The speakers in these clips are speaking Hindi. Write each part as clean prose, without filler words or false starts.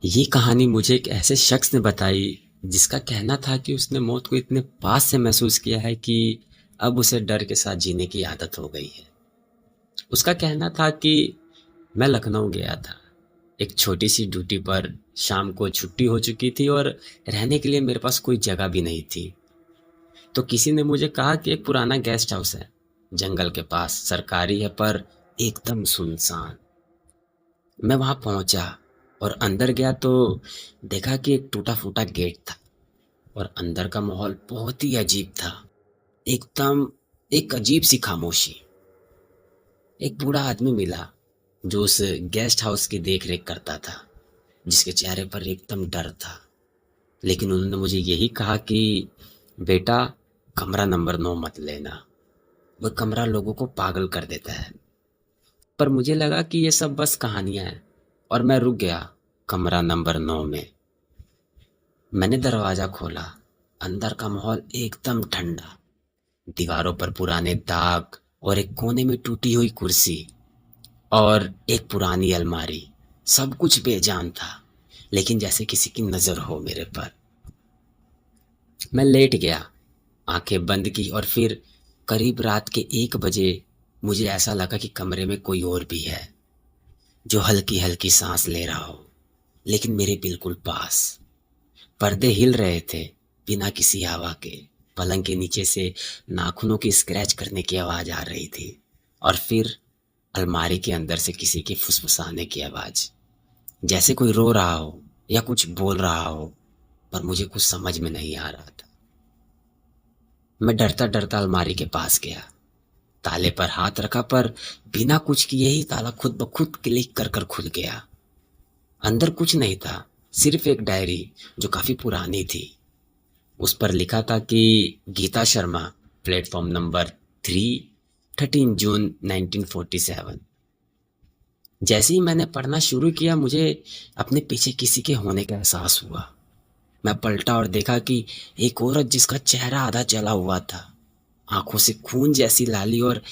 ये कहानी मुझे एक ऐसे शख्स ने बताई जिसका कहना था कि उसने मौत को इतने पास से महसूस किया है कि अब उसे डर के साथ जीने की आदत हो गई है। उसका कहना था कि मैं लखनऊ गया था, एक छोटी सी ड्यूटी पर। शाम को छुट्टी हो चुकी थी और रहने के लिए मेरे पास कोई जगह भी नहीं थी। तो किसी ने मुझे कहा कि एक पुराना गेस्ट हाउस है जंगल के पास, सरकारी है पर एकदम सुनसान। मैं वहां पहुंचा और अंदर गया तो देखा कि एक टूटा फूटा गेट था और अंदर का माहौल बहुत ही अजीब था। एकदम एक अजीब सी खामोशी। एक बूढ़ा आदमी मिला जो उस गेस्ट हाउस की देख रेख करता था, जिसके चेहरे पर एकदम डर था। लेकिन उन्होंने मुझे यही कहा कि बेटा, कमरा नंबर 9 मत लेना, वो कमरा लोगों को पागल कर देता है। पर मुझे लगा कि ये सब बस कहानियां हैं और मैं रुक गया कमरा नंबर 9 में। मैंने दरवाजा खोला। अंदर का माहौल एकदम ठंडा, दीवारों पर पुराने दाग और एक कोने में टूटी हुई कुर्सी और एक पुरानी अलमारी। सब कुछ बेजान था, लेकिन जैसे किसी की नजर हो मेरे पर। मैं लेट गया, आंखें बंद की और फिर करीब रात के 1 बजे मुझे ऐसा लगा कि कमरे में कोई और भी है, जो हल्की हल्की सांस ले रहा हो, लेकिन मेरे बिल्कुल पास। पर्दे हिल रहे थे बिना किसी हवा के। पलंग के नीचे से नाखूनों की स्क्रैच करने की आवाज आ रही थी और फिर अलमारी के अंदर से किसी के फुसफुसाने की आवाज, जैसे कोई रो रहा हो या कुछ बोल रहा हो, पर मुझे कुछ समझ में नहीं आ रहा था। मैं डरता डरता अलमारी के पास गया, ताले पर हाथ रखा पर बिना कुछ किए ही ताला खुद ब खुद क्लिक कर कर खुल गया। अंदर कुछ नहीं था, सिर्फ एक डायरी जो काफी पुरानी थी। उस पर लिखा था कि गीता शर्मा, प्लेटफॉर्म नंबर 3, 13 जून 1947। जैसे ही मैंने पढ़ना शुरू किया मुझे अपने पीछे किसी के होने का एहसास हुआ। मैं पलटा और देखा कि एक औरत जिसका चेहरा आधा जला हुआ था, आंखों से खून जैसी लाली और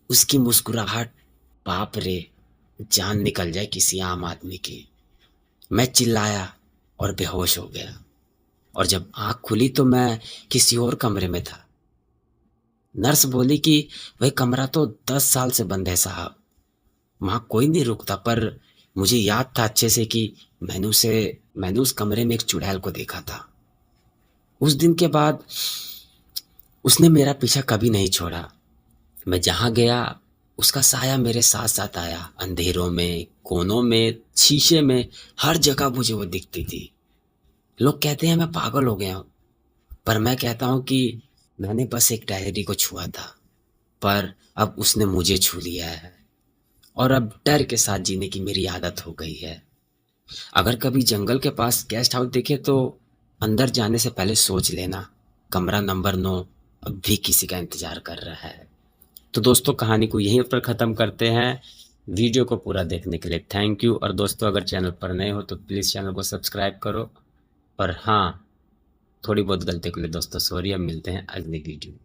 उसकी मुस्कुराहट, बाप रे, जान निकल जाए किसी आम आदमी की। मैं चिल्लाया और बेहोश हो गया, और जब आंख खुली तो मैं किसी और कमरे में था। नर्स बोली कि वह कमरा तो 10 साल से बंद है साहब, वहां कोई नहीं रुकता। पर मुझे याद था अच्छे से कि मैंने उस कमरे में एक चुड़ैल को देखा था। उस दिन के बाद उसने मेरा पीछा कभी नहीं छोड़ा। मैं जहां गया उसका साया मेरे साथ साथ आया, अंधेरों में, कोनों में, शीशे में, हर जगह मुझे वो दिखती थी। लोग कहते हैं मैं पागल हो गया हूं, पर मैं कहता हूं कि मैंने बस एक डायरी को छुआ था, पर अब उसने मुझे छू लिया है और अब डर के साथ जीने की मेरी आदत हो गई है। अगर कभी जंगल के पास गेस्ट हाउस दिखे तो अंदर जाने से पहले सोच लेना, कमरा नंबर 9 अब भी किसी का इंतजार कर रहा है। तो दोस्तों, कहानी को यहीं पर ख़त्म करते हैं। वीडियो को पूरा देखने के लिए थैंक यू। और दोस्तों, अगर चैनल पर नए हो तो प्लीज़ चैनल को सब्सक्राइब करो। और हाँ, थोड़ी बहुत गलती के लिए दोस्तों सॉरी। अब मिलते हैं अगली वीडियो में।